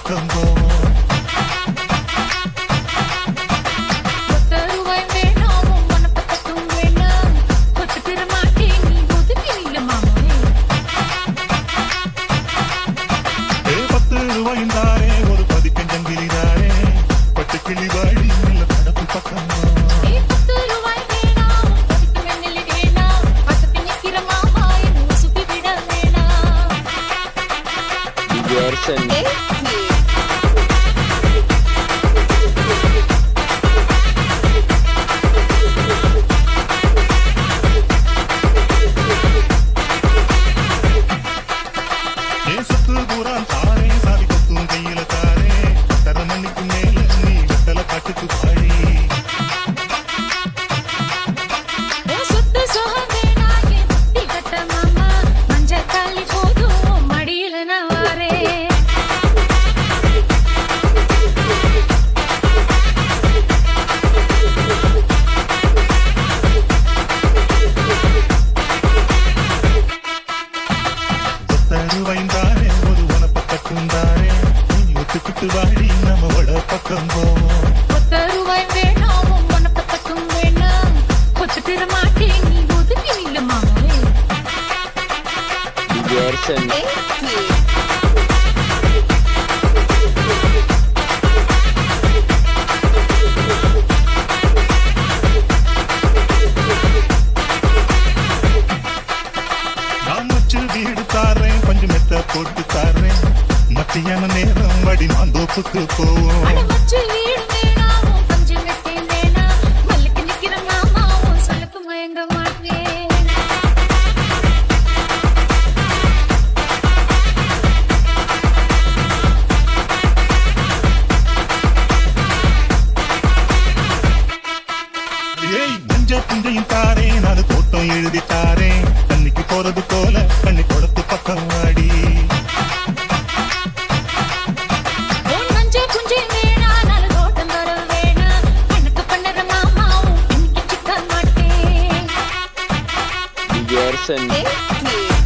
பக்கம் போவோம். ரூபாய்ந்தாரே ஒரு பதிக்கஞ்சங்கிலிதாரே பட்டு கிளி வாழி நல்ல படப்பு பக்கம் சுத்து பூரான் தாரே சாதி கொத்தும் கையில தாரே தர மணிக்கு மேல நீ வெத்தல பாட்டுக்கு பாடி சுத்து சோகவேனாயே முட்டி கட்ட மாமா மஞ்ச காலி போதும் மடியில நான் வாரே ரூபாய்ந்தாரே ஒரு உனப்பக்கட்டுந்தாரே ஒத்துக்கிட்டு வாடி நம்மளோட பக்கம் போவோம். ரூபாய் வேணாம் உனப்பக்கட்டும் வேணாம் ஒத்துக்கிற மாட்டேன் நீ ஒதுக்கி நில்லு மாமாவே வீடு தாரேன் கொஞ்சம் மெத்த போட்டு தாரேன் மத்தியான நேரம் வடி மாந்தோப்புக்கு போவோம். மயங்க மாட்டேன் மஞ்ச புஞ்சையும் தாரேன் அது தோட்டம் எழுதி தாரேன் தண்ணிக்கு போறது போல கண்ணி கொடுத்து பக்கம் வாடி மாட்டேன்